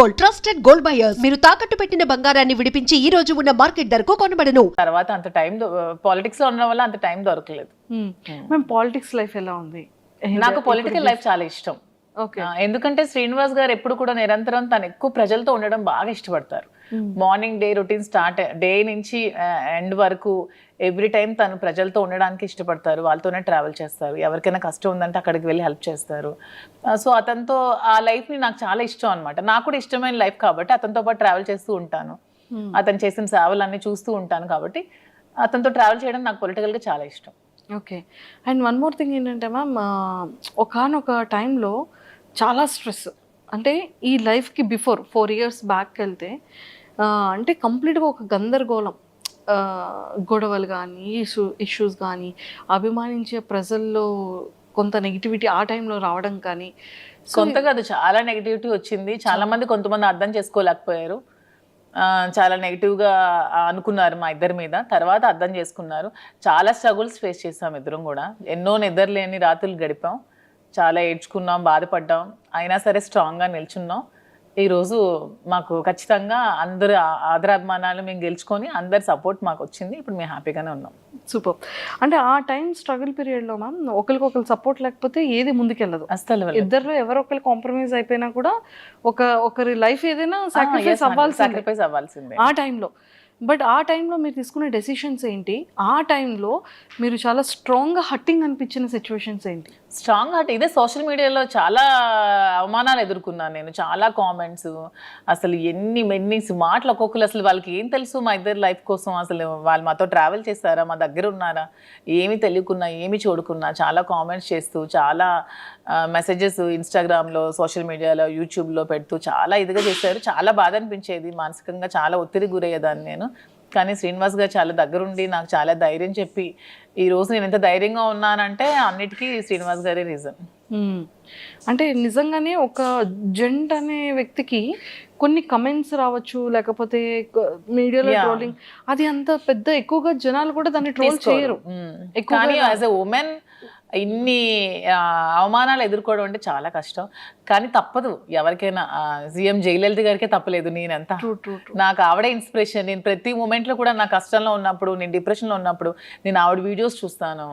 Gold, trusted gold buyers. మీరు తాకట్టు పెట్టిన బంగారాన్ని విడిపించి ఈ రోజు ఉన్న మార్కెట్ ధరకు కొనబడను. తర్వాత అంత టైం పాలిటిక్స్ లో ఉండడం వల్ల అంత టైం దొరకలేదు. మేము పాలిటిక్స్ లైఫ్ ఎలా ఉంది? నాకు పొలిటికల్ లైఫ్ చాలా ఇష్టం. ఎందుకంటే శ్రీనివాస్ గారు ఎప్పుడు కూడా నిరంతరం తను ఎక్కువ ప్రజలతో ఉండడం బాగా ఇష్టపడతారు. Morning day routine start day నుంచి ఎండ్ వరకు ఎవ్రీ టైం తను ప్రజలతో ఉండడానికి ఇష్టపడతారు. వాళ్ళతోనే ట్రావెల్ చేస్తారు. ఎవరికైనా కష్టం ఉందంటే అక్కడికి వెళ్ళి హెల్ప్ చేస్తారు. సో అతనితో ఆ లైఫ్ని నాకు చాలా ఇష్టం అనమాట. నాకు కూడా ఇష్టమైన లైఫ్ కాబట్టి అతనితో పాటు ట్రావెల్ చేస్తూ ఉంటాను. అతను చేసిన సేవలన్నీ చూస్తూ ఉంటాను కాబట్టి అతనితో ట్రావెల్ చేయడం నాకు పొలిటికల్గా చాలా ఇష్టం. Okay. And one more thing ఏంటంటే మ్యామ్, ఒకానొక టైంలో చాలా స్ట్రెస్, అంటే ఈ లైఫ్కి బిఫోర్ 4 years బ్యాక్ వెళ్తే అంటే కంప్లీట్గా ఒక గందరగోళం, గొడవలు కానీ ఇష్యూస్ కానీ, అభిమానించే ప్రజల్లో కొంత నెగిటివిటీ ఆ టైంలో రావడం కానీ. కొంత కాదు, చాలా నెగిటివిటీ వచ్చింది. చాలా మంది కొంతమంది అర్థం చేసుకోలేకపోయారు. చాలా నెగిటివ్గా అనుకున్నారు మా ఇద్దరి మీద. తర్వాత అర్థం చేసుకున్నారు. చాలా స్ట్రగుల్స్ ఫేస్ చేసాం ఇద్దరం కూడా. ఎన్నో నిద్రలేని రాత్రులు గడిపాం. చాలా ఏడ్చుకున్నాం, బాధపడ్డాం. అయినా సరే స్ట్రాంగ్గా నిల్చున్నాం. ఈరోజు మాకు ఖచ్చితంగా అందరు ఆదరాభిమానాలు మేము గెలుచుకొని అందరి సపోర్ట్ మాకు వచ్చింది. ఇప్పుడు మేము హ్యాపీగానే ఉన్నాం. సూపర్. అంటే ఆ టైం స్ట్రగుల్ పీరియడ్లో మ్యామ్ ఒకరికొకరు సపోర్ట్ లేకపోతే ఏది ముందుకెళ్ళదు. అసలు ఇద్దరు ఎవరో ఒకరు కాంప్రమైజ్ అయిపోయినా కూడా ఒకరి లైఫ్ ఏదైనా సాక్రిఫైస్ అవ్వాల్సిందే ఆ టైంలో. బట్ ఆ టైంలో మీరు తీసుకునే డెసిషన్స్ ఏంటి? ఆ టైంలో మీరు చాలా స్ట్రాంగ్గా హట్టింగ్ అనిపించిన సిచ్యువేషన్స్ ఏంటి? స్ట్రాంగ్ హార్ట్ ఇదే. సోషల్ మీడియాలో చాలా అవమానాలు ఎదుర్కొన్నాను నేను. చాలా కామెంట్స్, అసలు ఎన్ని మాటలు ఒక్కొక్కరు. అసలు వాళ్ళకి ఏం తెలుసు మా ఇద్దరు లైఫ్ కోసం? అసలు వాళ్ళు మాతో ట్రావెల్ చేస్తారా, మా దగ్గర ఉన్నారా, ఏమి తెలియకున్నా ఏమి చూడకున్నా చాలా కామెంట్స్ చేస్తూ, చాలా మెసేజెస్ ఇన్స్టాగ్రామ్లో, సోషల్ మీడియాలో, యూట్యూబ్లో పెడుతూ చాలా ఇదిగా చేశారు. చాలా బాధ అనిపించేది. మానసికంగా చాలా ఒత్తిడి గురయ్యేదాన్ని నేను. కానీ శ్రీనివాస్ గారు చాలా దగ్గరుండి నాకు చాలా ధైర్యం చెప్పి ఈరోజు నేను ఎంత ధైర్యంగా ఉన్నానంటే అన్నిటికీ శ్రీనివాస్ గారే రీజన్. అంటే నిజంగానే ఒక జెంట్ అనే వ్యక్తికి కొన్ని కమెంట్స్ రావచ్చు, లేకపోతే మీడియాలో ట్రోలింగ్, అది అంత పెద్ద ఎక్కువగా జనాలు కూడా దాన్ని ట్రోల్ చేయరు. కానీ యాజ్ ఎ ఉమెన్ ఇన్ని అవమానాలు ఎదుర్కోవడం అంటే చాలా కష్టం. కానీ తప్పదు ఎవరికైనా. సీఎం జయలలిత గారికే తప్పలేదు. నేనంతా నాకు ఆవిడే ఇన్స్పిరేషన్. నేను ప్రతి మూమెంట్లో కూడా నా కష్టంలో ఉన్నప్పుడు, నేను డిప్రెషన్లో ఉన్నప్పుడు నేను ఆవిడ వీడియోస్ చూస్తాను.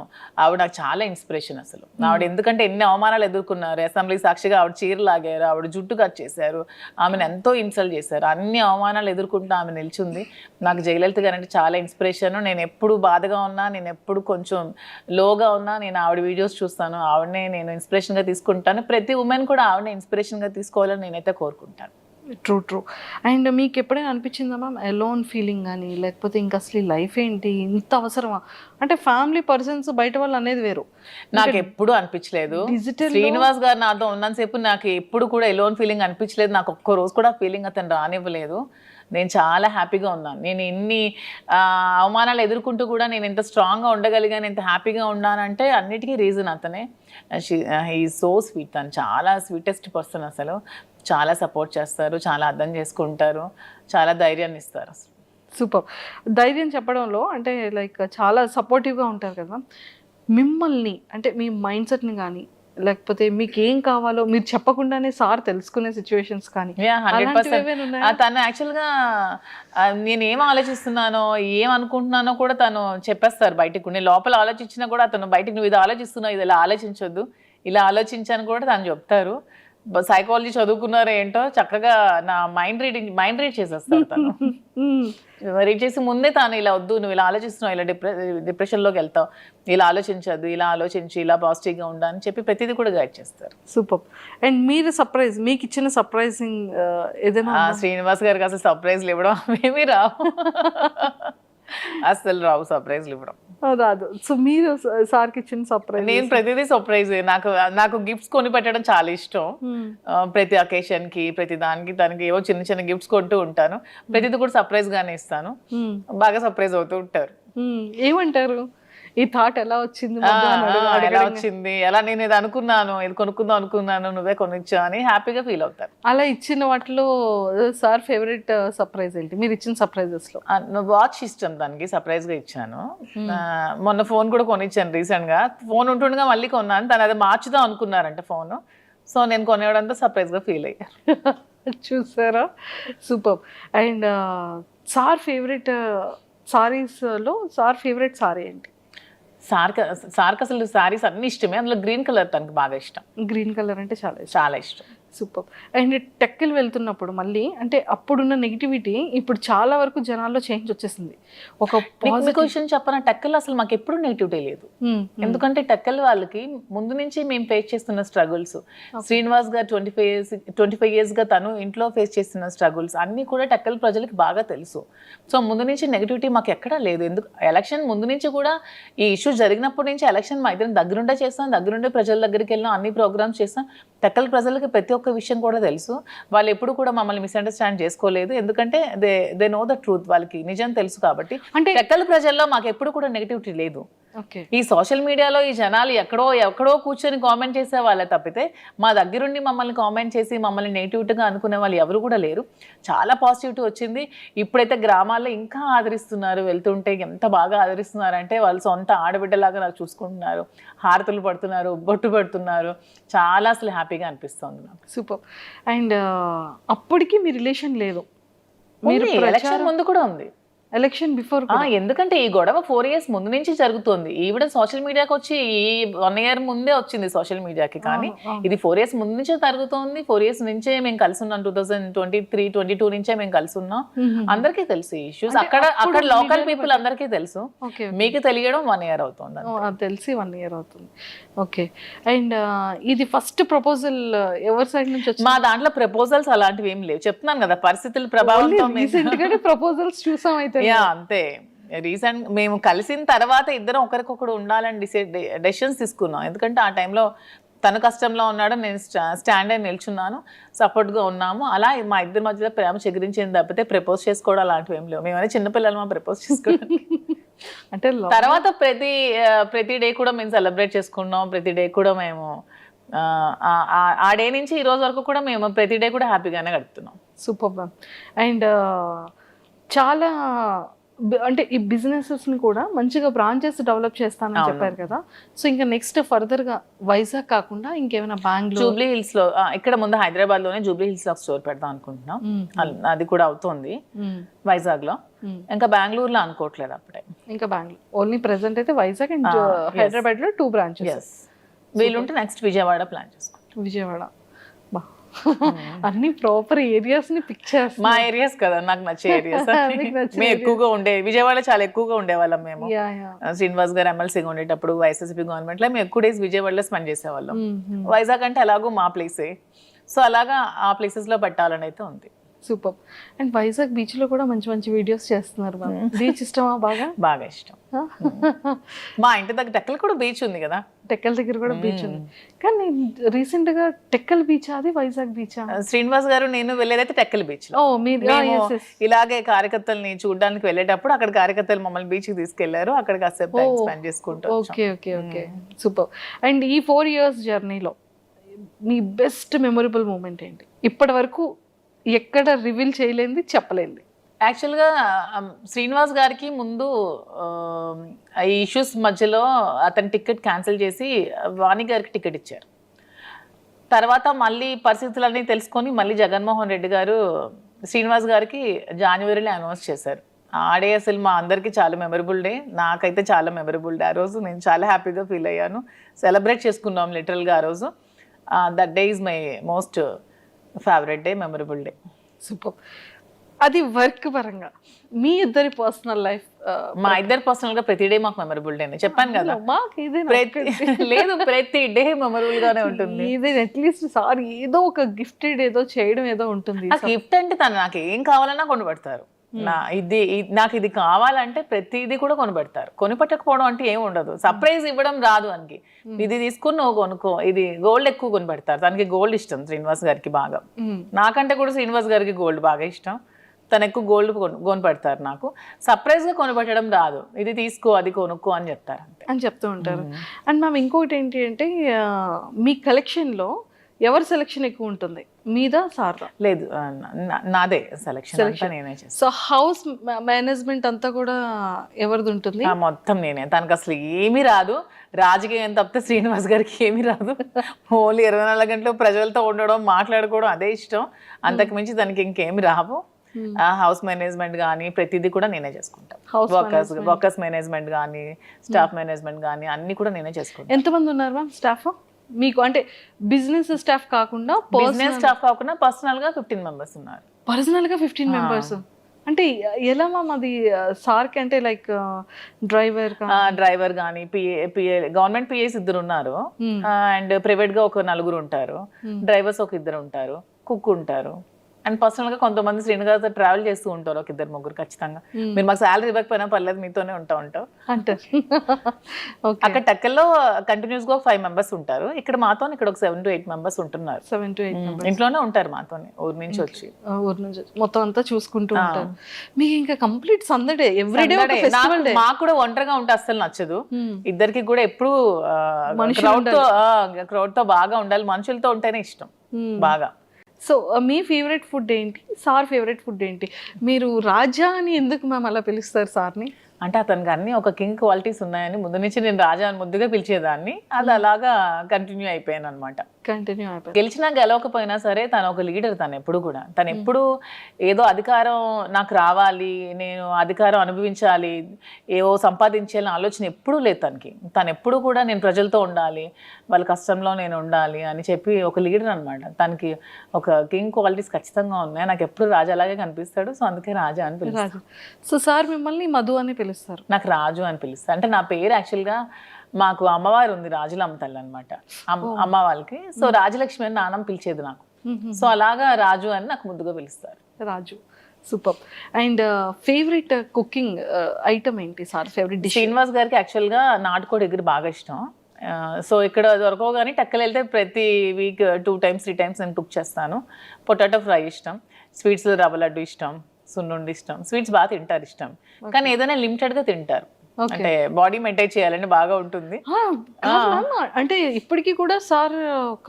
ఆవిడ నాకు చాలా ఇన్స్పిరేషన్ అసలు. ఆవిడ ఎందుకంటే ఎన్ని అవమానాలు ఎదుర్కొన్నారు. అసెంబ్లీ సాక్షిగా ఆవిడ చీర లాగారు, ఆవిడ జుట్టు కట్ చేశారు, ఆమెను ఎంతో ఇన్సల్ట్ చేశారు. అన్ని అవమానాలు ఎదుర్కొంటూ ఆమె నిల్చుంది. నాకు జయలలిత గారు అంటే చాలా ఇన్స్పిరేషన్. నేను ఎప్పుడు బాధగా ఉన్నా, నేను ఎప్పుడు కొంచెం లోగా ఉన్నా నేను ఆవిడ వీడియోస్ చూస్తాను. ఆవిడనే నేను ఇన్స్పిరేషన్గా తీసుకుంటాను. ప్రతి ఉమెన్ కూడా ఆవిడనే ఇన్స్పిరేషన్గా తీసుకోవాలని నేనైతే కోరుకుంటాను. ట్రూ. అండ్ మీకు ఎప్పుడైనా అనిపించిందా మ్యామ్ ఎలోన్ ఫీలింగ్ కానీ, లేకపోతే ఇంకా అసలు లైఫ్ ఏంటి, ఇంత అవసరమా? అంటే ఫ్యామిలీ పర్సన్స్ బయట వాళ్ళు అనేది వేరు. నాకు ఎప్పుడు అనిపించలేదు. శ్రీనివాస్ గారు నాతో ఉన్నంతసేపు నాకు ఎప్పుడు కూడా ఎలోన్ ఫీలింగ్ అనిపించలేదు. నాకు ఒక్క రోజు కూడా ఫీలింగ్ అతను రానివ్వలేదు. నేను చాలా హ్యాపీగా ఉన్నాను. నేను ఎన్ని అవమానాలు ఎదుర్కొంటూ కూడా నేను ఎంత స్ట్రాంగ్గా ఉండగలిగాను, ఎంత హ్యాపీగా ఉన్నానంటే అన్నిటికీ రీజన్ అతనే. He so sweet. తను చాలా స్వీటెస్ట్ పర్సన్. అసలు చాలా సపోర్ట్ చేస్తారు, చాలా అర్థం చేసుకుంటారు, చాలా ధైర్యాన్ని ఇస్తారు. సూపర్. ధైర్యం చెప్పడంలో అంటే లైక్ చాలా సపోర్టివ్గా ఉంటారు కదా. మిమ్మల్ని అంటే మీ మైండ్ సెట్ని కానీ, లేకపోతే మీకు ఏం కావాలో మీరు చెప్పకుండానే సార్ తెలుసుకునే సిచ్యువేషన్స్ కానీ? 100%. తను యాక్చువల్గా నేను ఏం ఆలోచిస్తున్నానో, ఏం అనుకుంటున్నానో కూడా తను చెప్పేస్తారు బయటకు. నేను లోపల ఆలోచించినా కూడా అతను బయటకు నువ్వు ఇది ఆలోచిస్తున్నావు, ఇది ఇలా ఆలోచించొద్దు, ఇలా ఆలోచించాను కూడా తను చెప్తారు. సైకాలజీ చదువుకున్నారో ఏంటో చక్కగా నా మైండ్ రీడ్ చేసేస్తాను. తను రీడ్ చేసి ముందే తాను ఇలా వద్దు, నువ్వు ఇలా ఆలోచిస్తున్నావు, ఇలా డిప్రెషన్లోకి వెళ్తావు, ఇలా ఆలోచించద్దు, ఇలా ఆలోచించి ఇలా పాజిటివ్గా ఉండా అని చెప్పి ప్రతిదీ కూడా గైడ్ చేస్తారు. సూపర్. అండ్ మీరు సర్ప్రైజ్, మీకు ఇచ్చిన సర్ప్రైజింగ్ ఏదైనా? శ్రీనివాస్ గారికి అసలు సర్ప్రైజ్లు ఇవ్వడం ఏమీ రావు. అసలు రావు సర్ప్రైజ్లు ఇవ్వడం, రాదు. సో మీరు సార్కి ఇచ్చిన సర్ప్రైజ్? నేను ప్రతిదీ సర్ప్రైజ్. నాకు గిఫ్ట్స్ కొని పెట్టడం చాలా ఇష్టం. ప్రతి అకేషన్కి, ప్రతి దానికి తనకి ఏవో చిన్న చిన్న గిఫ్ట్స్ కొంటూ ఉంటాను. ప్రతిదీ కూడా సర్ప్రైజ్ గానే ఇస్తాను. బాగా సర్ప్రైజ్ అవుతూ ఉంటారు. ఏమంటారు? ఈ థాట్ ఎలా వచ్చింది, ఎలా వచ్చింది, ఎలా నేను ఇది అనుకున్నాను, ఇది కొనుక్కుందాం అనుకున్నాను, నువ్వే కొనిచ్చా అని హ్యాపీగా ఫీల్ అవుతారు. అలా ఇచ్చిన వాటిలో సార్ ఫేవరెట్ సర్ప్రైజ్ ఏంటి మీరు ఇచ్చిన సర్ప్రైజెస్ లో? వాచ్ ఇష్టం దానికి, సర్ప్రైజ్ గా ఇచ్చాను. మొన్న ఫోన్ కూడా కొనిచ్చాను రీసెంట్ గా. ఫోన్ ఉంటుండగా మళ్ళీ కొన్నాను. తను అది మార్చుదాం అనుకున్నారంట ఫోన్. సో నేను కొనేవాడంతా సర్ప్రైజ్ గా ఫీల్ అయ్యారు. చూసారా, సూపర్. అండ్ సార్ ఫేవరెట్ సారీస్లో సార్ ఫేవరెట్ సారీ ఏంటి? సార్కి అసలు సారీస్ అన్ని ఇష్టమే, అందులో గ్రీన్ కలర్ తనకి బాగా ఇష్టం. గ్రీన్ కలర్ అంటే చాలా ఇష్టం. చాలా ఇష్టం. సూపర్. అండ్ టెక్కలు వెళ్తున్నప్పుడు మళ్ళీ అంటే అప్పుడున్న నెగిటివిటీ ఇప్పుడు చాలా వరకు జనాల్లో చేంజ్ వచ్చేసింది. ఒక మీకు విషయం చెప్పన, టెక్కల్ అసలు మాకు ఎప్పుడు నెగిటివిటీ లేదు. ఎందుకంటే టెక్కల్ వాళ్ళకి ముందు నుంచి మేము ఫేస్ చేస్తున్న స్ట్రగుల్స్, శ్రీనివాస్ గారు 25 years గా తను ఇంట్లో ఫేస్ చేస్తున్న స్ట్రగుల్స్ అన్ని కూడా టెక్కల్ ప్రజలకి బాగా తెలుసు. సో ముందు నుంచి నెగిటివిటీ మాకు ఎక్కడా లేదు. ఎందుకు ఎలక్షన్ ముందు నుంచి కూడా ఈ ఇష్యూ జరిగినప్పటి నుంచి ఎలక్షన్ మా ఇద్దరం దగ్గరుండే చేస్తాం, దగ్గరుండే ప్రజల దగ్గరికి వెళ్ళాం, అన్ని ప్రోగ్రామ్స్ చేస్తాం. టెక్కల్ ప్రజలకి ప్రతి ఒక్క విషయం కూడా తెలుసు. వాళ్ళు ఎప్పుడు కూడా మమ్మల్ని మిస్అండర్స్టాండ్ చేసుకోలేదు, ఎందుకంటే దే నో ద ట్రూత్, వాళ్ళకి నిజం తెలుసు కాబట్టి. అంటే టెక్కల్ ప్రజల్లో మాకు ఎప్పుడు కూడా నెగిటివిటీ లేదు. ఈ సోషల్ మీడియాలో ఈ జనాలు ఎక్కడో కూర్చొని కామెంట్ చేసే వాళ్ళే తప్పితే మా దగ్గరుండి మమ్మల్ని కామెంట్ చేసి మమ్మల్ని నెగిటివిటీగా అనుకునే వాళ్ళు ఎవరు కూడా లేరు. చాలా పాజిటివిటీ వచ్చింది. ఇప్పుడైతే గ్రామాల్లో ఇంకా ఆదరిస్తున్నారు, వెళ్తుంటే ఎంత బాగా ఆదరిస్తున్నారంటే వాళ్ళు సొంత ఆడబిడ్డలాగా నాకు చూసుకుంటున్నారు, హారతులు పడుతున్నారు, బొట్టు పెడుతున్నారు. చాలా అసలు హ్యాపీగా అనిపిస్తుంది నాకు. సూపర్. అండ్ అప్పటికి మీ రిలేషన్ లేదు, మీరు ఎలక్షన్ ముందు కూడా ఉంది, ఎలక్షన్ బిఫోర్. ఎందుకంటే ఈ గొడవ 4 years ముందు నుంచి జరుగుతుంది. ఈవిడ సోషల్ మీడియాకి వచ్చి ఈ 1 year ముందే వచ్చింది సోషల్ మీడియాకి, కానీ ఇది 4 years ముందు నుంచే జరుగుతోంది. 4 years నుంచే మేము కలిసి ఉన్నాం, 2023-22 నుంచే మేము కలిసి ఉన్నాం. అందరికీ తెలుసు ఈ ఇష్యూస్, అక్కడ లోకల్ పీపుల్ అందరికీ తెలుసు. మీకు తెలియడం 1 year అవుతుంది, తెలిసి 1 year అవుతుంది. ఓకే. అండ్ ఇది ఫస్ట్ ప్రపోజల్ ఎవరి సైడ్ నుంచి వచ్చింది? మా దాంట్లో ప్రపోజల్స్ అలాంటివి ఏం లేవు, చెప్తున్నాను కదా పరిస్థితుల ప్రభావంతో ప్రపోజల్స్ చూసాం అయితే. అంతే. రీసెంట్ మేము కలిసిన తర్వాత ఇద్దరం ఒకరికొకరు ఉండాలని డెసిషన్స్ తీసుకున్నాం. ఎందుకంటే ఆ టైంలో తను కష్టంలో ఉన్నాడు, నేను స్టాండ్ అయి నిల్చున్నాను, సపోర్ట్గా ఉన్నాము. అలా మా ఇద్దరి మధ్యలో ప్రేమ చిగురించింది తప్పితే ప్రపోజ్ చేసుకోవడం అలాంటివి ఏం లేవు. మేమనే చిన్నపిల్లలు, మా ప్రపోజ్ చేసుకోవడం అంటే తర్వాత ప్రతి డే కూడా మేము సెలబ్రేట్ చేసుకున్నాం. ప్రతి డే కూడా మేము ఆ డే నుంచి ఈ రోజు వరకు కూడా మేము ప్రతి డే కూడా హ్యాపీగానే గడుపుతున్నాం. Super ma'am. అండ్ చాలా అంటే ఈ బిజినెసెస్ని కూడా మంచిగా బ్రాంచెస్ డెవలప్ చేస్తానని చెప్పారు కదా. సో ఇంకా నెక్స్ట్ ఫర్దర్గా వైజాగ్ కాకుండా ఇంకేమైనా బెంగళూరు, జూబ్లీ హిల్స్లో, ఇక్కడ ముందు హైదరాబాద్లోనే జూబ్లీ హిల్స్లో స్టోర్ పెడదాం అనుకుంటున్నాం. అది కూడా అవుతుంది వైజాగ్లో. ఇంకా బెంగళూరులో అనుకోవట్లేదు అప్పుడే. ఇంకా బెంగళూరు ఓన్లీ ప్రెసెంట్ అయితే వైజాగ్ అండ్ హైదరాబాద్లో 2 branches. వీలుంటే నెక్స్ట్ విజయవాడ ప్లాన్ చేసుకుంటాం. విజయవాడ అన్ని ప్రాపర్ ఏరియాస్ ని పిక్ చేస్తాం. మా ఏరియాస్ కదా నాకు నచ్చే ఏరియాస్. మేము ఎక్కువగా విజయవాడ చాలా ఎక్కువగా ఉండేవాళ్ళం మేము. శ్రీనివాస్ గారు ఎమ్మెల్సీగా ఉండేటప్పుడు వైఎస్ఆర్సీపీ గవర్నమెంట్ లో మేము ఎక్కువ డేస్ విజయవాడలో స్పెండ్ చేసేవాళ్ళం. వైజాగ్ అంటే అలాగూ మా ప్లేసే, సో అలాగా ఆ ప్లేసెస్ లో పెట్టాలని అయితే ఉంది. సూపర్. అండ్ వైజాగ్ బీచ్ లో కూడా మంచి మంచి వీడియోస్ చేస్తున్నారు. బీచ్ ఇష్టమా? బాగా ఇష్టం. మా ఇంటి దగ్గర టెక్కల్ కూడా బీచ్ ఉంది కదా, టెక్కల్ దగ్గర కూడా బీచ్ ఉంది. కానీ రీసెంట్ గా టెక్కల్ బీచ్, అది వైజాగ్ బీచ్. శ్రీనివాస్ గారు నేను వెళ్ళేదైతే టెక్కల్ బీచ్ లో. ఇలాగే కార్యకర్తల్ని చూడడానికి వెళ్ళేటప్పుడు అక్కడ కార్యకర్తలు మమ్మల్ని బీచ్ కి తీసుకెళ్లారు, అక్కడ కాసేపు టైం స్పెండ్ చేసుకుంటాం. ఓకే. సూపర్. అండ్ ఈ 4 years జర్నీలో మీ బెస్ట్ మెమొరబుల్ మూమెంట్ ఏంటి? ఇప్పటి వరకు ఎక్కడ రివీల్ చేయలేంది, చెప్పలేంది? యాక్చువల్గా శ్రీనివాస్ గారికి ముందు ఈ ఇష్యూస్ మధ్యలో అతని టికెట్ క్యాన్సిల్ చేసి వాణి గారికి టికెట్ ఇచ్చారు. తర్వాత మళ్ళీ పరిస్థితులన్నీ తెలుసుకొని మళ్ళీ జగన్మోహన్ రెడ్డి గారు శ్రీనివాస్ గారికి జనవరిలో అనౌన్స్ చేశారు. ఆ డే అసలు మా అందరికీ చాలా మెమరబుల్ డే, నాకైతే చాలా మెమరబుల్ డే. ఆ రోజు నేను చాలా హ్యాపీగా ఫీల్ అయ్యాను, సెలబ్రేట్ చేసుకున్నాం లిటరల్గా ఆ రోజు. That day is my most favourite day, memorable day. Super. అది వర్క్ పరంగా మీ ఇద్దరి పర్సనల్ లైఫ్? మా ఇద్దరు పర్సనల్ గా ప్రతి డే మాకు మెమరబుల్ డే, చెప్పాను కదా. లేదు, ప్రతి డే మెమరబుల్ గానే ఉంటుంది. ఇది అట్లీస్ట్ సార్ ఏదో ఒక గిఫ్టెడ్ ఏదో చేయడం ఏదో ఉంటుంది. గిఫ్ట్ అంటే తను నాకు ఏం కావాలన్నా కొనిపెడతారు. నాకు ఇది కావాలంటే ప్రతిదీ కూడా కొనిపెడతారు. కొనిపెట్టకపోవడం అంటే ఏమి ఉండదు. సర్ప్రైజ్ ఇవ్వడం రాదు అనికి. ఇది తీసుకుని నువ్వు కొనుక్కో, ఇది గోల్డ్ ఎక్కువ కొనిపెడతారు. తనకి గోల్డ్ ఇష్టం శ్రీనివాస్ గారికి బాగా, నాకంటే కూడా శ్రీనివాస్ గారికి గోల్డ్ బాగా ఇష్టం. తను ఎక్కువ గోల్డ్ కొనిపెడతారు. నాకు సర్ప్రైజ్ గా కొనిపెట్టడం రాదు, ఇది తీసుకో అది కొనుక్కో అని చెప్తారు అని చెప్తూ ఉంటారు. అండ్ మ్యామ్ ఇంకొకటి ఏంటి అంటే మీ కలెక్షన్లో ఎవరి సెలెక్షన్ ఎక్కువ ఉంటుంది? మీదా సార్దా? లేదు నాదే సెలెక్షన్ అంతా నేనే చేస్తాను. సో హౌస్ మేనేజ్మెంట్ అంతా కూడా ఎవరిది ఉంటుంది? మొత్తం నేనే. తనకు అసలు ఏమీ రాదు, రాజకీయం తప్పితే శ్రీనివాస్ గారికి ఏమీ రాదు. ఓన్లీ 24 గంటలు ప్రజలతో ఉండడం, మాట్లాడుకోవడం అదే ఇష్టం. అంతకు మించి తనకి ఇంకేమి రావు. హౌస్ మేనేజ్మెంట్ కానీ ప్రతిదీ కూడా నేనే చేసుకుంటాను. వర్కర్స్ మేనేజ్మెంట్ కానీ స్టాఫ్ మేనేజ్మెంట్ కానీ అన్ని కూడా నేనే చేసుకుంటాను. ఎంతమంది ఉన్నారు మ్యామ్ స్టాఫ్ మీకు? అంటే బిజినెస్ స్టాఫ్ కాకుండా, బిజినెస్ స్టాఫ్ కాకుండా పర్సనల్ గా 15 మెంబర్స్ ఉన్నారు. పర్సనల్ గా 15 మెంబర్స్ అంటే ఎలా మ్యామ్ అది? సార్కి అంటే లైక్ డ్రైవర్ కానీ పిఏ గవర్నమెంట్ పిఏస్ 2 ఉన్నారు, అండ్ ప్రైవేట్ గా ఒక 4 ఉంటారు, డ్రైవర్స్ ఒక 2 ఉంటారు, కుక్ ఉంటారు, అండ్ పర్సనల్ గా కొంతమంది శ్రీనివాస్ ట్రావెల్ చేస్తూ ఉంటారు, ఒక 2-3 ఖచ్చితంగా. మీరు మాకు శాలరీ ఇవ్వకపోయినా పర్లేదు, మీతోనే ఉంటాం అంటారు. అక్కడ టెక్కల్లో కంటిన్యూస్ గా 5 మెంబర్స్ ఉంటారు, ఇక్కడ మాతో ఇక్కడ ఒక 7 to 8 మెంబర్స్ ఉంటున్నారు. 7 to 8 ఇంట్లోనే ఉంటారు మాతోనే, ఊరు నుంచి వచ్చి మొత్తం అంతా చూసుకుంటూ ఉంటారు. మీకు ఇంకా కంప్లీట్ సందడే, ఎవ్రీడే ఒక ఫెస్టివల్ డే. మాకు కూడా ఒంటరిగా ఉంటే అస్సలు నచ్చదు. ఇద్దరికి కూడా ఎప్పుడు క్రౌడ్ తో బాగా ఉండాలి, మనుషులతో ఉంటేనే ఇష్టం బాగా. సో మీ ఫేవరెట్ ఫుడ్ ఏంటి? సార్ ఫేవరెట్ ఫుడ్ ఏంటి? మీరు రాజా అని ఎందుకు మ్యామ్ అలా పిలుస్తారు సార్ని? అంటే అతనికి అన్ని ఒక కింగ్ క్వాలిటీస్ ఉన్నాయని ముందు నుంచి నేను రాజా అని ముద్దుగా పిలిచేదాన్ని, అది అలాగా కంటిన్యూ అయిపోయాను అనమాట. గెలిచినా గెలవకపోయినా సరే తను ఒక లీడర్. తను ఎప్పుడు కూడా తను ఎప్పుడు ఏదో అధికారం నాకు రావాలి, నేను అధికారం అనుభవించాలి, ఏవో సంపాదించాలని ఆలోచన ఎప్పుడూ లేదు తనకి. తను ఎప్పుడు కూడా నేను ప్రజలతో ఉండాలి, వాళ్ళ కష్టంలో నేను ఉండాలి అని చెప్పి ఒక లీడర్ అనమాట. తనకి ఒక కింగ్ క్వాలిటీస్ ఖచ్చితంగా ఉన్నాయి. నాకు ఎప్పుడు రాజా అలాగే కనిపిస్తాడు, సో అందుకే రాజా అని పిలుస్తాను. సో సార్ మిమ్మల్ని మధు అని పిలుస్తారు? నాకు రాజు అని పిలుస్తారు. అంటే నా పేరు యాక్చువల్గా మాకు అమ్మవారు ఉంది, రాజులమ్మ తల్లి అనమాట అమ్మ వాళ్ళకి. సో రాజలక్ష్మి అని నాన్నమ్మ పిలిచేది నాకు, సో అలాగా రాజు అని నాకు ముద్దుగా పిలుస్తారు. Raju, super. And favourite cooking item ఏంటి సార్? Favourite dish? శ్రీనివాస్ గారికి యాక్చువల్గా నాటుకోడి ఎగురు బాగా ఇష్టం. సో ఇక్కడ దొరకవు కానీ టెక్కలు వెళ్తే ప్రతి వీక్ 2 times 3 times నేను కుక్ చేస్తాను. పొటాటో ఫ్రై ఇష్టం, స్వీట్స్లో రవ్వ లడ్డు ఇష్టం, సున్నుండి ఇష్టం. స్వీట్స్ బాగా తింటారు ఇష్టం, కానీ ఏదైనా లిమిటెడ్గా తింటారు. అంటే బాడీ మెయింటైన్ చేయాలని బాగా ఉంటుంది. అంటే ఇప్పటికీ కూడా సార్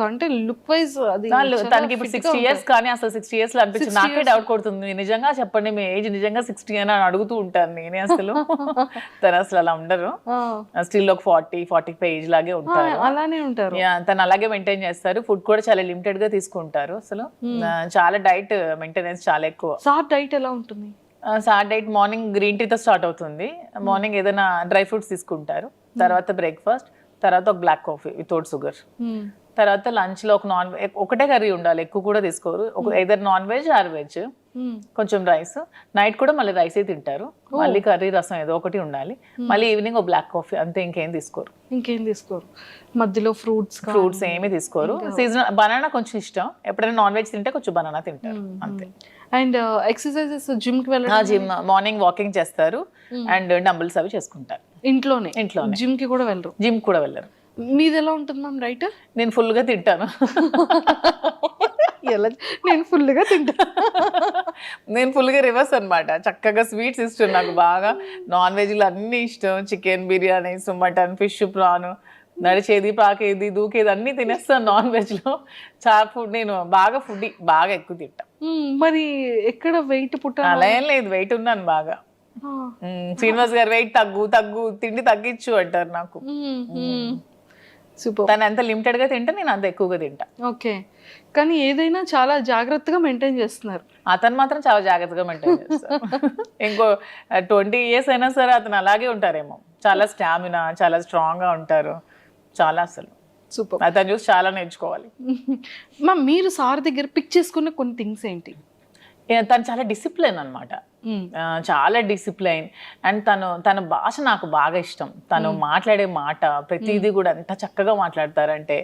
అంటే లుక్ వైజ్ అది తనకి ఇప్పుడు 60 years, కానీ అసలు 60 years లో అనిపించింది. నాకే డౌట్ కొడుతుంది, నిజంగా చెప్పండి మీ ఏజ్ నిజంగా 60 అని అడుగుతూ ఉంటాను నేనే. అసలు తను అసలు అలా ఉండరు, స్టిల్ ఒక 40-45 ఏజ్ లాగే ఉంటారు. అలానే ఉంటారు. తను అలాగే మెయింటైన్ చేస్తారు. ఫుడ్ కూడా చాలా లిమిటెడ్ గా తీసుకుంటారు. అసలు చాలా డైట్ మెయింటెనెన్స్ చాలా ఎక్కువ. సార్ డైట్ ఎలా ఉంటుంది? సార్ డైట్ మార్నింగ్ గ్రీన్ టీతో స్టార్ట్ అవుతుంది. మార్నింగ్ ఏదైనా డ్రై ఫ్రూట్స్ తీసుకుంటారు, తర్వాత బ్రేక్ఫాస్ట్, తర్వాత ఒక బ్లాక్ కాఫీ వితౌట్ షుగర్, తర్వాత లంచ్ లో ఒకటే కర్రీ ఉండాలి, ఎక్కువ కూడా తీసుకోరు. ఏదైనా నాన్ వెజ్ ఆర్ వెజ్, కొంచెం రైస్. నైట్ కూడా మళ్ళీ రైసే తింటారు, మళ్ళీ కర్రీ రసం ఏదో ఒకటి ఉండాలి, మళ్ళీ ఈవినింగ్ ఒక బ్లాక్ కాఫీ, అంతే. ఇంకేం తీసుకోరు. మధ్యలో ఫ్రూట్స్ ఏమీ తీసుకోరు. సీజనల్ బనానా కొంచెం ఇష్టం, ఎప్పుడైనా నాన్ వెజ్ తింటే కొంచెం బనానా తింటారు, అంతే. అండ్ ఎక్సర్సైజెస్ జిమ్ కి వెళ్ళడం? జిమ్ మార్నింగ్ వాకింగ్ చేస్తారు అండ్ డంబుల్స్ అవి చేసుకుంటారు ఇంట్లోనే. జిమ్ కి కూడా వెళ్ళరు? జిమ్ కూడా వెళ్ళరు. మీది ఎలా ఉంటుంది మ్యామ్ రైట్? నేను ఫుల్ గా తింటాను. నేను ఫుల్గా తింటాను. నేను ఫుల్గా రివర్స్ అనమాట. చక్కగా స్వీట్స్ ఇష్టం నాకు బాగా, నాన్ వెజ్లు అన్నీ ఇష్టం, chicken biryani, mutton, fish, prawn, నడిచేది, పాకేది, దూకేది అన్నీ తినేస్తాను. నాన్ వెజ్లో చాలా ఫుడ్, నేను బాగా ఫుడ్ బాగా ఎక్కువ తింటా. మరి ఎక్కడ వెయిట్ అలా ఏం లేదు, వెయిట్ ఉన్నాను బాగా. శ్రీనివాస్ గారు వెయిట్ తగ్గు తిండి తగ్గించు అంటారు నాకు. తను ఎంత లిమిటెడ్ గా తింటే నేను అంత ఎక్కువగా తింటా. ఓకే, కానీ ఏదైనా చాలా జాగ్రత్తగా మెయింటైన్ చేస్తున్నారు. అతను మాత్రం చాలా జాగ్రత్తగా మెయింటైన్ చేస్తారు. ఇంకో 20 years అయినా సరే అతను అలాగే ఉంటారేమో. చాలా స్టామినా, చాలా స్ట్రాంగ్ గా ఉంటారు, చాలా అసలు సూపర్. అతను చూసి చాలా నేర్చుకోవాలి. మీరు సార్ దగ్గర పిక్ చేసుకున్న కొన్ని థింగ్స్ ఏంటి? తను చాలా డిసిప్లైన్ అనమాట, చాలా డిసిప్లైన్. అండ్ తన భాష నాకు బాగా ఇష్టం. తను మాట్లాడే మాట ప్రతిదీ కూడా ఎంత చక్కగా మాట్లాడతారంటే,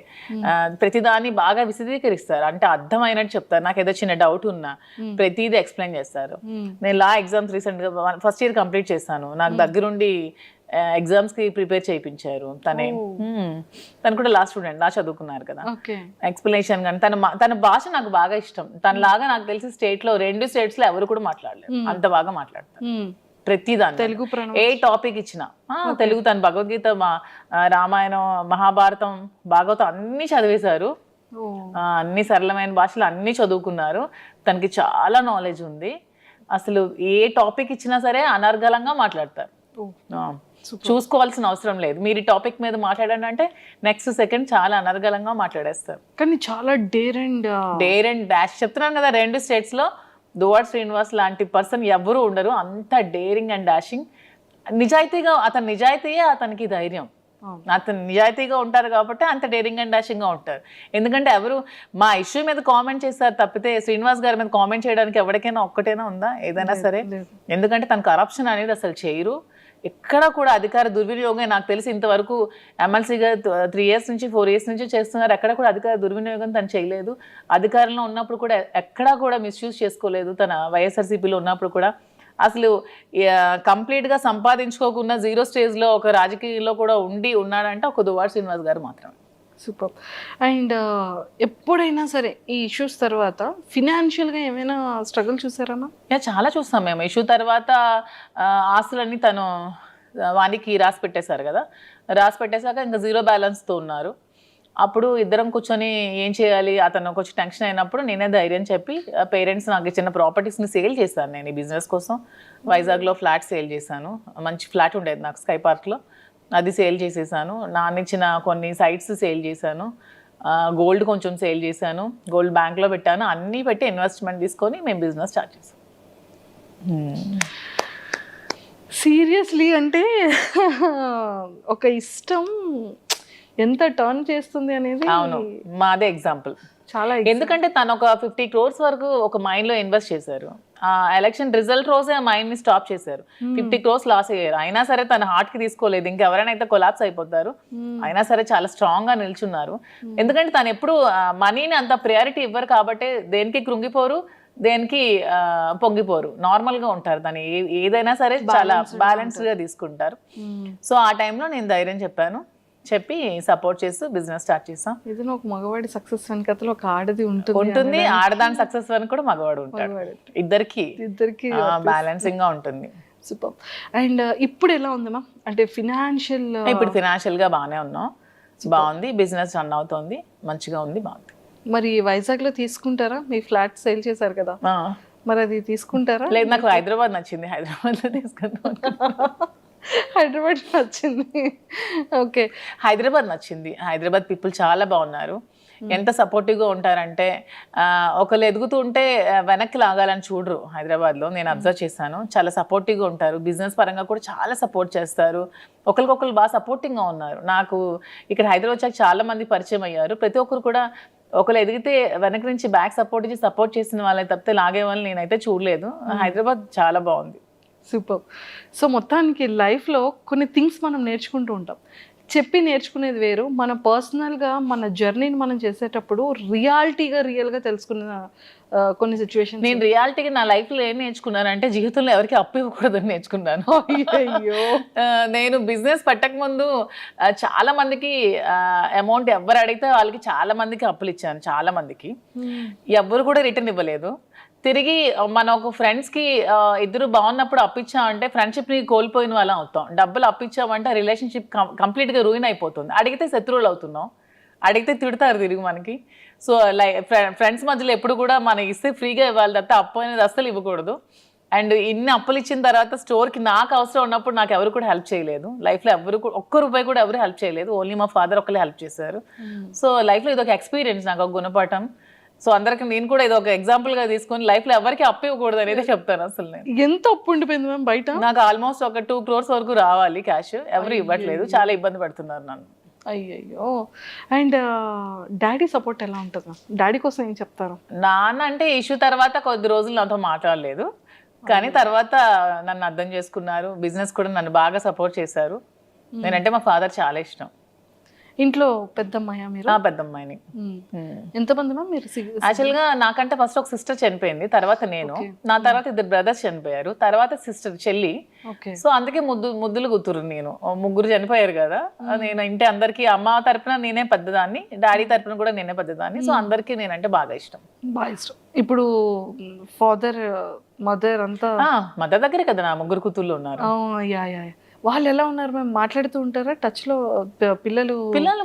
ప్రతిదాన్ని బాగా విశదీకరిస్తారు, అంటే అర్థమైనట్టు చెప్తారు. నాకు ఏదో చిన్న డౌట్ ఉన్నా ప్రతిదీ ఎక్స్ప్లెయిన్ చేస్తారు. నేను లా ఎగ్జామ్స్ రీసెంట్గా ఫస్ట్ ఇయర్ కంప్లీట్ చేశాను. నాకు దగ్గరుండి ఎగ్జామ్స్ కి ప్రిపేర్ చేయించారు. తను కూడా లా స్టూడెంట్, లా చదువుకున్నారు కదా. ఎక్స్ప్లెనేషన్ కానీ తన భాష నాకు బాగా ఇష్టం. తనలాగా నాకు తెలిసి స్టేట్ లో 2 states లో ఎవరు కూడా మాట్లాడలేరు, అంత బాగా మాట్లాడతారు. ప్రతిదాన్ని తెలుగు, ఏ టాపిక్ ఇచ్చినా తెలుగు. తను భగవద్గీత, రామాయణం, మహాభారతం, భాగవతం అన్ని చదివేశారు. అన్ని సరళమైన భాషలు అన్నీ చదువుకున్నారు. తనకి చాలా నాలెడ్జ్ ఉంది. అసలు ఏ టాపిక్ ఇచ్చినా సరే అనర్గళంగా మాట్లాడతారు. చూసుకోవాల్సిన అవసరం లేదు. మీరు ఈ టాపిక్ మీద మాట్లాడండి అంటే నెక్స్ట్ సెకండ్ చాలా అనర్గళంగా మాట్లాడేస్తారు. కానీ చాలా డేర్ అండ్ డాష్ చెప్తున్నాను కదా, 2 స్టేట్స్ లో దువ్వాడ శ్రీనివాస్ లాంటి పర్సన్ ఎవరు ఉండరు. అంత డేరింగ్ అండ్ డాషింగ్. నిజాయితీయే అతనికి ధైర్యం. అతను నిజాయితీగా ఉంటారు కాబట్టి అంత డేరింగ్ అండ్ డాషింగ్గా ఉంటారు. ఎందుకంటే ఎవరు మా ఇష్యూ మీద కామెంట్ చేస్తారు తప్పితే శ్రీనివాస్ గారి మీద కామెంట్ చేయడానికి ఎవరికైనా ఒక్కటైనా ఉందా ఏదైనా సరే? ఎందుకంటే తను కరప్షన్ అనేది అసలు చేయరు. ఎక్కడ కూడా అధికార దుర్వినియోగం నాకు తెలిసి ఇంతవరకు ఎమ్మెల్సీగా 3 years నుంచి 4 years నుంచి చేస్తున్నారు. ఎక్కడ కూడా అధికార దుర్వినియోగం తను చేయలేదు. అధికారంలో ఉన్నప్పుడు కూడా ఎక్కడా కూడా మిస్యూజ్ చేసుకోలేదు. తన వైఎస్ఆర్సీపీలో ఉన్నప్పుడు కూడా అసలు కంప్లీట్గా సంపాదించుకోకుండా 0 స్టేజ్లో ఒక రాజకీయంలో కూడా ఉన్నాడంటే ఒక దువ్వాడ శ్రీనివాస్ గారు మాత్రమే. సూపర్. అండ్ ఎప్పుడైనా సరే ఈ ఇష్యూస్ తర్వాత ఫినాన్షియల్గా ఏమైనా స్ట్రగుల్ చూసారమ్మా? చాలా చూస్తాం మేము. ఇష్యూ తర్వాత ఆస్తులన్నీ తను వానికి రాసి పెట్టేశారు కదా, రాసి పెట్టేశాక ఇంకా 0 బ్యాలెన్స్తో ఉన్నారు. అప్పుడు ఇద్దరం కూర్చొని ఏం చేయాలి, అతను కొంచెం టెన్షన్ అయినప్పుడు నేనే ధైర్యం చెప్పి పేరెంట్స్ నాకు ఇచ్చిన ప్రాపర్టీస్ని సేల్ చేశాను. నేను ఈ బిజినెస్ కోసం వైజాగ్లో ఫ్లాట్ సేల్ చేశాను. మంచి ఫ్లాట్ ఉండేది నాకు స్కై పార్క్లో, అది సేల్ చేసేసాను. నాన్నిచ్చిన కొన్ని సైట్స్ సేల్ చేశాను. గోల్డ్ కొంచెం సేల్ చేశాను. గోల్డ్ బ్యాంక్లో పెట్టాను. అన్నీ పెట్టి ఇన్వెస్ట్మెంట్ తీసుకొని మేము బిజినెస్ స్టార్ట్ చేసాం. సీరియస్లీ అంటే ఒక ఇష్టం ఎంత టర్న్ చేస్తుంది అనేది. అవును, మాదే ఎగ్జాంపుల్. చాలా ఎందుకంటే తను ఒక 50 crores వరకు ఒక మైండ్లో ఇన్వెస్ట్ చేశారు. ఆ ఎలక్షన్ రిజల్ట్ రోజే ఆ మైండ్ని స్టాప్ చేశారు. 50 crores లాస్ అయ్యారు. అయినా సరే తన హార్ట్కి తీసుకోలేదు. ఇంకెవరైనా అయితే కొలాప్స్ అయిపోతారు. అయినా సరే చాలా స్ట్రాంగ్గా నిల్చున్నారు. ఎందుకంటే తను ఎప్పుడు మనీని అంత ప్రయారిటీ ఇవ్వరు కాబట్టి దేనికి కృంగిపోరు, దేనికి పొంగిపోరు, నార్మల్గా ఉంటారు. తను ఏదైనా సరే చాలా బ్యాలెన్స్డ్గా తీసుకుంటారు. సో ఆ టైంలో నేను ధైర్యం చెప్పి సపోర్ట్ చేస్తూ బిజినెస్ స్టార్ట్ చేసాం. ఏదైనా ఒక మగవాడి సక్సెస్ వెనకతలో ఒక ఆడది ఉంటుంది. ఆడదాని సక్సెస్ వెనక కూడా మగవాడు ఉంటాడు. ఇద్దరికి బ్యాలెన్సింగ్ గా ఉంటుంది. సూపర్. అండ్ ఇప్పుడు ఎలా ఉంది మ్యామ్? అంటే ఇప్పుడు ఫినాన్షియల్ గా బాగానే ఉన్నాం. బాగుంది, బిజినెస్ రన్ అవుతుంది, మంచిగా ఉంది, బాగుంది. మరి వైజాగ్ లో తీసుకుంటారా? మీ ఫ్లాట్ సేల్ చేశారు కదా, మరి అది తీసుకుంటారా? లేదు, నాకు హైదరాబాద్ నచ్చింది. హైదరాబాద్ లో తీసుకుంటాం. హైదరాబాద్ నచ్చింది. ఓకే, హైదరాబాద్ నచ్చింది. హైదరాబాద్ పీపుల్ చాలా బాగున్నారు. ఎంత సపోర్టివ్గా ఉంటారంటే ఒకళ్ళు ఎదుగుతూ ఉంటే వెనక్కి లాగాలని చూడరు. హైదరాబాద్లో నేను అబ్జర్వ్ చేశాను. చాలా సపోర్టివ్గా ఉంటారు. బిజినెస్ పరంగా కూడా చాలా సపోర్ట్ చేస్తారు. ఒకరికొకరు బాగా సపోర్టింగ్గా ఉన్నారు. నాకు ఇక్కడ హైదరాబాద్ వచ్చాక చాలా మంది పరిచయం అయ్యారు. ప్రతి ఒక్కరు కూడా ఒకరు ఎదిగితే వెనక నుంచి బ్యాక్ సపోర్ట్ చేసిన వాళ్ళని తప్పితే లాగే వాళ్ళని నేనైతే చూడలేదు. హైదరాబాద్ చాలా బాగుంది. సూపర్. సో మొత్తానికి లైఫ్లో కొన్ని థింగ్స్ మనం నేర్చుకుంటూ ఉంటాం. చెప్పి నేర్చుకునేది వేరు, మన పర్సనల్గా మన జర్నీని మనం చేసేటప్పుడు రియల్గా తెలుసుకున్న కొన్ని సిచ్యువేషన్. నేను రియాలిటీగా నా లైఫ్లో ఏం నేర్చుకున్నానంటే జీవితంలో ఎవరికి అప్పు ఇవ్వకూడదని నేర్చుకున్నాను. అయ్యో, నేను బిజినెస్ పెట్టక ముందు చాలా మందికి అమౌంట్ ఎవరు అడిగితే వాళ్ళకి చాలా మందికి అప్పులు ఇచ్చాను. చాలా మందికి ఎవరు కూడా రిటర్న్ ఇవ్వలేదు. తిరిగి మన ఒక ఫ్రెండ్స్కి ఇద్దరు బాగున్నప్పుడు అప్పిచ్చామంటే ఫ్రెండ్షిప్ని కోల్పోయిన వాళ్ళం అవుతాం. డబ్బులు అప్పిచ్చామంటే రిలేషన్షిప్ కంప్లీట్గా రూయిన్ అయిపోతుంది. అడిగితే శత్రువులు అవుతున్నాం, అడిగితే తిడతారు తిరిగి మనకి. సో ఫ్రెండ్స్ మధ్యలో ఎప్పుడు కూడా మనం ఇస్తే ఫ్రీగా ఇవ్వాలి తప్ప అప్పు అనేది అస్సలు ఇవ్వకూడదు. అండ్ ఇన్ని అప్పులు ఇచ్చిన తర్వాత స్టోర్కి నాకు అవసరం ఉన్నప్పుడు నాకు ఎవరు కూడా హెల్ప్ చేయలేదు. లైఫ్లో ఎవరు కూడా ₹1 కూడా ఎవరు హెల్ప్ చేయలేదు. ఓన్లీ మా ఫాదర్ ఒకళ్ళే హెల్ప్ చేశారు. సో లైఫ్లో ఇది ఒక ఎక్స్పీరియన్స్, నాకు ఒక గుణపాఠం. సో అందరికి నేను కూడా ఇది ఒక ఎగ్జాంపుల్గా తీసుకొని లైఫ్లో ఎవరికి అప్పు ఇవ్వకూడదు అనేది చెప్తాను. అసలు నేను ఎంత అప్పు ఉండిపోయింది మ్యామ్ బయట? నాకు ఆల్మోస్ట్ ఒక 2 crores వరకు రావాలి క్యాష్. ఎవరు ఇవ్వట్లేదు, చాలా ఇబ్బంది పడుతున్నారు నన్ను. అయ్యయ్యో. అండ్ డాడీ సపోర్ట్ ఎలా ఉంటుంది మ్యామ్? డాడీ కోసం ఏం చెప్తారు? నాన్న అంటే ఇష్యూ తర్వాత కొద్ది రోజులు నాతో మాట్లాడలేదు, కానీ తర్వాత నన్ను అర్థం చేసుకున్నారు. బిజినెస్ కూడా నన్ను బాగా సపోర్ట్ చేశారు. నేనంటే మా ఫాదర్ చాలా ఇష్టం. ఇంట్లో పెద్దమ్మాయా మీరు? పెద్దమ్మాయిని. ఎంతమంది మ్యామ్ మీరు? యాక్చువల్గా నాకంటే ఫస్ట్ ఒక సిస్టర్ చనిపోయింది, తర్వాత నేను, నా తర్వాత 2 brothers చనిపోయారు, తర్వాత సిస్టర్ చెల్లి. సో అందుకే ముద్దులు కూతురు నేను. 3 చనిపోయారు కదా. నేను ఇంటి అందరికి అమ్మ తరపున నేనే పెద్దదాన్ని, డాడీ తరపున కూడా నేనే పెద్దదాన్ని. సో అందరికి నేనంటే బాగా ఇష్టం. ఇప్పుడు ఫాదర్ మదర్ అంతా మదర్ దగ్గరే కదా నా 3 కూతుర్లు ఉన్నారు. వాళ్ళు ఎలా ఉన్నారు మ్యామ్? మాట్లాడుతూ ఉంటారా టచ్లో? పిల్లలు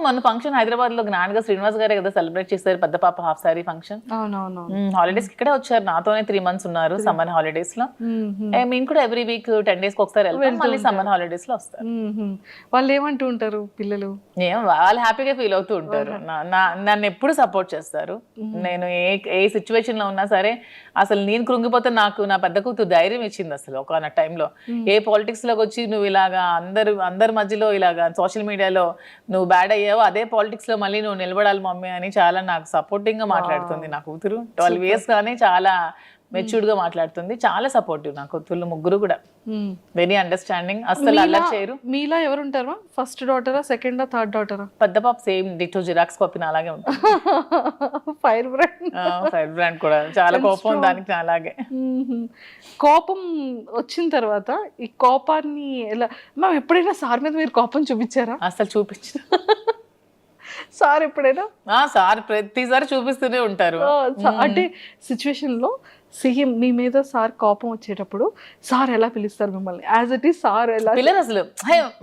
మన ఫంక్షన్ హైదరాబాద్ లో గ్రాండ్ గా శ్రీనివాస్ గారే కదా సెలబ్రేట్ చేశారు, పెద్ద పాప హాఫ్ సారీ ఫంక్షన్. అవునవును. హాలిడేస్ ఇక్కడే వచ్చారు, నాతోనే 3 months ఉన్నారు సమ్మర్ హాలిడేస్ లో. మేము కూడా ఎవ్రీ వీక్ 10 days కి ఒకసారి వెళ్తాం, మళ్ళీ సమ్మర్ హాలిడేస్ లో వస్తారు. వాళ్ళు ఏమంటూ ఉంటారు పిల్లలు? వాళ్ళు హ్యాపీగా ఫీల్ అవుతూ ఉంటారు. నన్ను ఎప్పుడు సపోర్ట్ చేస్తారు. నేను ఏ సిచ్యువేషన్ లో ఉన్నా సరే, అసలు నేను కృంగిపోతే నాకు నా పెద్ద కూతురు ధైర్యం ఇచ్చింది. అసలు ఒక టైంలో ఏ పాలిటిక్స్ లోకి వచ్చి నువ్వు ఇలాగా అందరి మధ్యలో ఇలాగా సోషల్ మీడియాలో నువ్వు బ్యాడ్ అయ్యావు, అదే పాలిటిక్స్ లో మళ్ళీ నువ్వు నిలబడాలి మమ్మీ అని చాలా నాకు సపోర్టింగ్ గా మాట్లాడుతుంది నా కూతురు. 12 years గానే చాలా మెచ్యూర్డ్ గా మాట్లాడుతుంది, చాలా సపోర్టివ్ నా కూతుర్లు ముగ్గురు కూడా. వెరీ అండర్స్టాండింగ్, అసలు అలా చేయరు. మీలా ఎవరు ఉంటారు? ఫస్ట్ డాటరా, సెకండా, థర్డ్ డాటరా? పెద్ద పాప సేమ్ డిటో జిరాక్స్ కాపీ అలాగే ఉంటుంది. ఫైర్ బ్రాండ్ కూడా చాలా కోపం దానికి అలాగే. కోపం వచ్చిన తర్వాత ఈ కోపాన్ని ఎలా మ్యామ్, ఎప్పుడైనా సార్ మీద మీరు కోపం చూపించారా? అసలు చూపించారు సార్ ఎప్పుడైనా? సార్ ప్రతిసారి చూపిస్తూనే ఉంటారు. అంటే సిచ్యువేషన్ లో సీఎం మీ మీద సార్ కోపం వచ్చేటప్పుడు సార్ ఎలా పిలుస్తారు మిమ్మల్ని? యాజ్ ఇట్ ఈస్ సార్ ఎలా పిల్లలు అసలు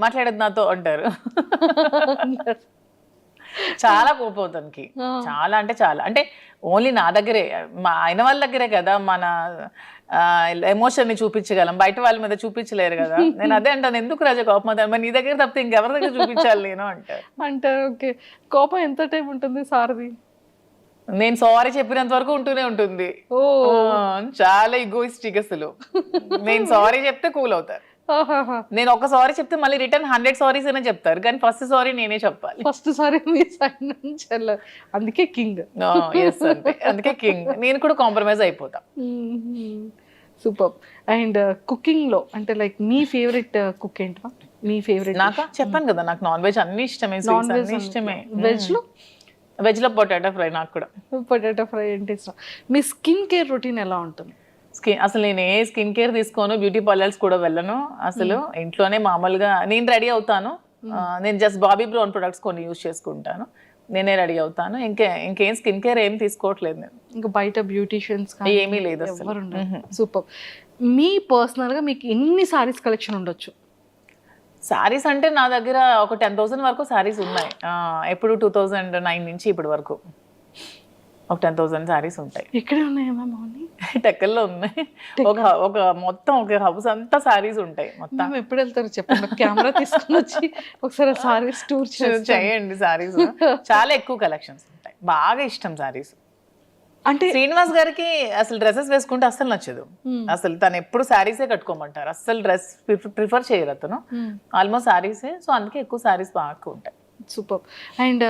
మాట్లాడేది నాతో అంటారు. చాలా కోపం తనకి, చాలా అంటే చాలా. అంటే ఓన్లీ నా దగ్గరే, మా ఆయన వాళ్ళ దగ్గరే కదా మన ఎమోషన్ ని చూపించగలం, బయట వాళ్ళ మీద చూపించలేరు కదా. నేను అదే అంటాను, ఎందుకు రాజా కోపం అవుతాను, మరి నీ దగ్గర తప్పితే ఇంకెవరి దగ్గర చూపించాలి నేను అంటారు. ఓకే, కోపం ఎంత టైం ఉంటుంది సార్ది? నేను సారీ చెప్పినంత వరకు ఉంటూనే ఉంటుంది. చాలా ఈగోయిస్టిక్ అసలు. నేను సారీ చెప్తే కూల్ అవుతారు. నేను ఒక సారీ చెప్తే మళ్ళీ రిటర్న్ 100 సారీస్ అనే చెప్తారు, కానీ ఫస్ట్ సారీ నేనే చెప్పాలి. ఫస్ట్ సారీ మీ సైడ్ నుంచి అందుకే కింగ్. అందుకే కింగ్. నేను కూడా కాంప్రమైజ్ అయిపోతా. సూపర్. అండ్ కుకింగ్ లో అంటే లైక్ మీ ఫేవరెట్ కుక్ ఏంటా? మీ ఫేవరెట్? నాకా చెప్పాను కదా, నాకు నాన్ వెజ్ అన్ని ఇష్టమే. ఇష్టమే. వెజ్ లో పొటాటో ఫ్రై. నాకు కూడా పొటాటో ఫ్రై అంటే ఇష్టం. మీ స్కిన్ కేర్ రొటీన్ ఎలా ఉంటుంది? అసలు నేను ఏ స్కిన్ కేర్ తీసుకోను, బ్యూటీ పార్లర్స్ కూడా వెళ్ళను. అసలు ఇంట్లోనే మామూలుగా నేను రెడీ అవుతాను. నేను జస్ట్ బాబీ బ్రౌన్ ప్రొడక్ట్స్ కొన్ని యూజ్ చేసుకుంటాను, నేనే రెడీ అవుతాను. ఇంకేం స్కిన్ కేర్ ఏం తీసుకోవట్లేదు నేను. ఇంకా బయట బ్యూటీషియన్స్ ఏమీ లేదు. సూపర్. మీ పర్సనల్ గా మీకు ఎన్ని సారీస్ కలెక్షన్ ఉండొచ్చు? శారీస్ అంటే నా దగ్గర ఒక 10,000 వరకు శారీస్ ఉన్నాయి. ఎప్పుడు 2009 నుంచి ఇప్పటి వరకు ఒక 10,000 శారీస్ ఉంటాయి. ఎక్కడ ఉన్నాయి మ్యామ్? టెక్కల్లో ఉన్నాయి. ఒక మొత్తం ఒక హౌస్ అంతా శారీస్ ఉంటాయి మొత్తం. ఎప్పుడు వెళ్తారు చెప్పండి, కెమెరా తీసుకుని వచ్చి ఒకసారి శారీస్ టూర్ చేయండి. శారీస్ చాలా ఎక్కువ కలెక్షన్స్ ఉంటాయి, బాగా ఇష్టం శారీస్. అంటే శ్రీనివాస్ గారికి అసలు డ్రెస్సెస్ వేసుకుంటే అస్సలు నచ్చదు. అసలు తను ఎప్పుడు శారీసే కట్టుకోమంటారు, అస్సలు డ్రెస్ ప్రిఫర్ చేయరు అతను. ఆల్మోస్ట్ శారీసే, సో అందుకే ఎక్కువ శారీస్ బాగా ఉంటాయి. సూపర్. అండ్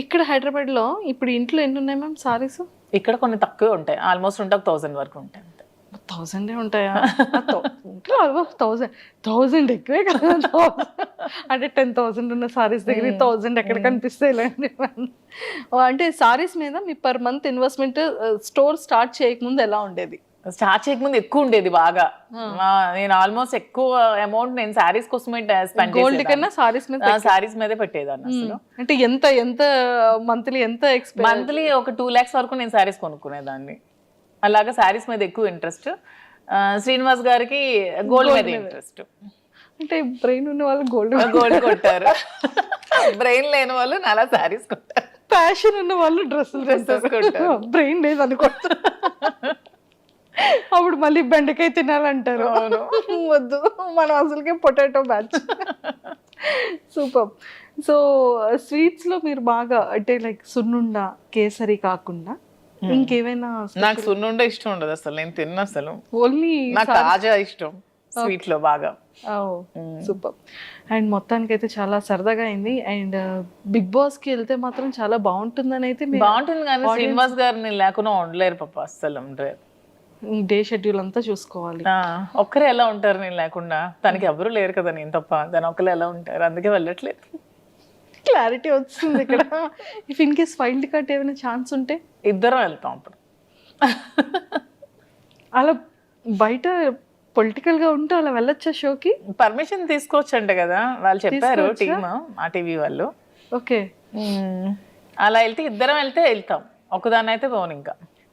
ఇక్కడ హైదరాబాద్ లో ఇప్పుడు ఇంట్లో ఎన్ని ఉన్నాయి మ్యామ్ సారీస్? ఇక్కడ కొన్ని తక్కువే ఉంటాయి, ఆల్మోస్ట్ ఉంటే 1,000 వరకు ఉంటాయి. 1000 ఉంటాయా? 1000 ఎక్కువే కదా. అంటే 10,000 ఉన్న సారీస్ దగ్గర 1000 ఎక్కడ కనిపిస్తాయి? అంటే సారీస్ మీద మీ per month investment store start చేయకముందు ఎలా ఉండేది? స్టార్ట్ చేయకముందు ఎక్కువ ఉండేది బాగా. నేను ఆల్మోస్ట్ ఎక్కువ అమౌంట్ నేను శారీస్ కోసమే స్పెండ్ చేసేదాన్ని. గోల్డ్ కన్నా శారీస్ మీదే పెట్టేదాన్ని అసలు. అంటే ఎంత మంత్లీ మంత్లీ ఒక 2 lakhs వరకు నేను శారీస్ కొనుక్కునేదాన్ని. అలాగా శారీస్ మీద ఎక్కువ ఇంట్రెస్ట్. శ్రీనివాస్ గారికి గోల్డ్ మీద ఇంట్రెస్ట్. అంటే బ్రెయిన్ ఉన్న వాళ్ళు గోల్డ్ కొట్టారు, బ్రెయిన్ లేని వాళ్ళు అలా శారీస్ కొట్టారు. ప్యాషన్ ఉన్న వాళ్ళు డ్రెస్సెస్ కొట్టారు. బ్రెయిన్ లేదు అనుకుంటారు, అప్పుడు మళ్ళీ బెండకాయ తినాలంటారు. వద్దు, మనం అసలుకే potato batch. Super. So sweets లో మీరు బాగా అంటే లైక్ సున్నుండ, కేసరి కాకుండా ఇంకేమైనా? నాకు సున్నుండ ఇష్టం ఉండదు అసలు, నేను తిన్నా అసలు. ఓన్లీ నాకు తాజా ఇష్టం స్వీట్ లో బాగా. సూపర్. అండ్ మొత్తానికి అయితే చాలా సరదాగా అయింది. అండ్ బిగ్ బాస్ కి వెళ్తే మాత్రం చాలా బాగుంటుందని అయితే బాగుంటుంది, కానీ శ్రీనివాస్ గారిని లేకుండా ఉండలేరు పాప, అస్సలు ఉండలేరు. డే షెడ్యూల్ అంతా చూసుకోవాలి. ఒక్కరే ఎలా ఉంటారు నేను లేకుండా? తనకి ఎవరు లేరు కదా, నేను తప్ప. దాని ఒక్కరు ఎలా ఉంటారు, అందుకే వెళ్ళట్లేదు. క్లారిటీ వచ్చింది ఇక్కడ. If in case wild card ఏమైనా ఛాన్స్ ఉంటే ఇద్దరం వెళ్తాం అప్పుడు. అలా బయట పొలిటికల్ గా ఉంటే అలా వెళ్ళొచ్చా షోకి? పర్మిషన్ తీసుకోవచ్చంట కదా వాళ్ళు చెప్పారు, టీమ్ ఆ టీవీ వాళ్ళు. ఓకే, అలా వెళ్తే ఇద్దరం వెళ్తే వెళ్తాం, ఒకదాన్ని అయితే పోను ఇంకా.